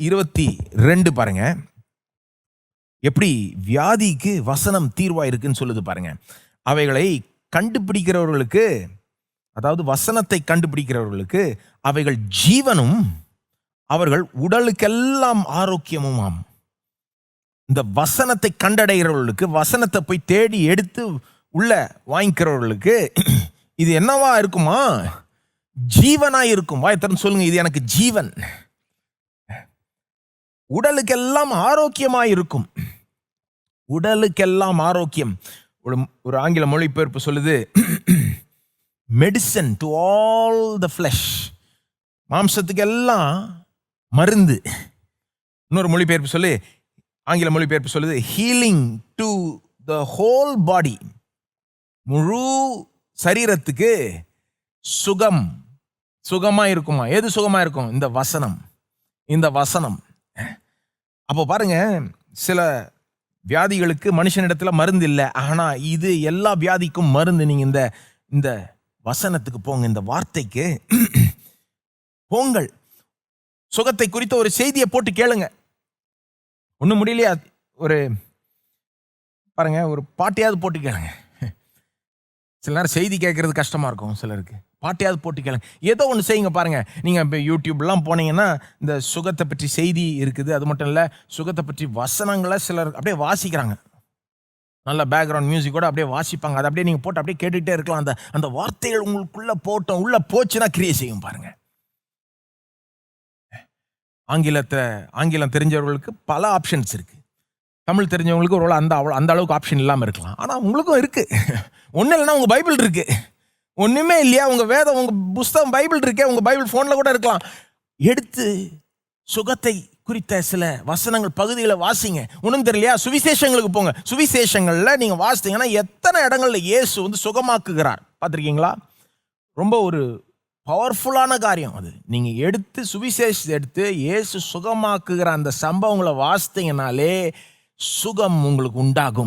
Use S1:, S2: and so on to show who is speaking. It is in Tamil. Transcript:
S1: 22 பாருங்க, எப்படி வியாதிக்கு வசனம் தீர்வா இருக்குன்னு சொல்லுது பாருங்க. அவைகளை கண்டுபிடிக்கிறவர்களுக்கு, அதாவது வசனத்தை கண்டுபிடிக்கிறவர்களுக்கு அவைகள் ஜீவனும் அவர்கள் உடலுக்கெல்லாம் ஆரோக்கியமுமாம். இந்த வசனத்தை கண்டடைகிறவர்களுக்கு, வசனத்தை போய் தேடி எடுத்து உள்ள வாங்கிக்கிறவர்களுக்கு இது என்னவா இருக்குமா? ஜீவனா இருக்கும். வாயத்தரன்னு சொல்லுங்க, இது எனக்கு ஜீவன். உடலுக்கெல்லாம் ஆரோக்கியமாய் இருக்கும். உடலுக்கெல்லாம் ஆரோக்கியம். ஒரு ஆங்கில மொழிபெயர்ப்பு சொல்லுது, medicine to all the flesh. மாம்சத்துக்கு எல்லாம் மருந்து. இன்னொரு மொழிபெயர்ப்பு சொல்லு, ஆங்கில மொழிபெயர்ப்பு சொல்லுது, healing to the whole body. முழு சரீரத்துக்கு சுகம். சுகமா இருக்குமா? எது சுகமா இருக்கும்? இந்த வசனம். இந்த வசனம். அப்போ பாருங்க, சில வியாதிகளுக்கு மனுஷனிடத்துல மருந்து இல்லை. ஆனா இது எல்லா வியாதிக்கும் மருந்து. நீங்க இந்த வசனத்துக்கு போங்க, இந்த வார்த்தைக்கு போங்கள். சுகத்தை குறித்த ஒரு செய்தியை போட்டு கேளுங்க. ஒன்றும் முடியலையா? ஒரு பாருங்க, ஒரு பாட்டையாவது போட்டு கேளுங்க. சில நேரம் செய்தி கேட்கறது கஷ்டமா இருக்கும் சிலருக்கு. பாட்டையாவது போட்டு கேளுங்க. ஏதோ ஒன்று செய்யுங்க. பாருங்க, நீங்க இப்போ யூடியூப்லாம் போனீங்கன்னா இந்த சுகத்தை பற்றி செய்தி இருக்குது. அது மட்டும் இல்லை, சுகத்தை பற்றி வசனங்களை சிலர் அப்படியே வாசிக்கிறாங்க. நல்ல பேக்ரவுண்ட் மியூசிக்கோட அப்படியே வாசிப்பாங்க. அதை அப்படியே நீங்க போட்டு அப்படியே கேட்டுக்கிட்டே இருக்கலாம். அந்த வார்த்தைகள் உங்களுக்குள்ள போட்டோம் உள்ள போச்சுன்னா கிரியை செய்யும். பாருங்க, ஆங்கிலம் தெரிஞ்சவர்களுக்கு பல ஆப்ஷன்ஸ் இருக்கு. தமிழ் தெரிஞ்சவங்களுக்கு ஒரு அந்த அளவுக்கு ஆப்ஷன் இல்லாமல் இருக்கலாம். ஆனால் உங்களுக்கும் இருக்கு. ஒன்றும் இல்லைன்னா உங்கள் பைபிள் இருக்கு. ஒன்றுமே இல்லையா? உங்கள் வேதம், உங்கள் புஸ்தகம் பைபிள் இருக்கே. உங்கள் பைபிள் ஃபோனில் கூட இருக்கலாம். எடுத்து சுகத்தை குறித்த சில வசனங்கள் பகுதிகளை வாசிங்க. ஒன்றும் தெரியலையா? சுவிசேஷங்களுக்கு போங்க. சுவிசேஷங்களில் நீங்கள் வாசித்தீங்கன்னா எத்தனை இடங்கள்ல இயேசு சுகமாக்குகிறார் பார்த்துருக்கீங்களா? ரொம்ப ஒரு பவர்ஃபுல்லான காரியம் அது. நீங்கள் எடுத்து சுவிசேஷத்தை எடுத்து இயேசு சுகமாக்குகிற அந்த சம்பவங்களை வாசித்தீங்கனாலே சுகம் உங்களுக்கு உண்டாகும்.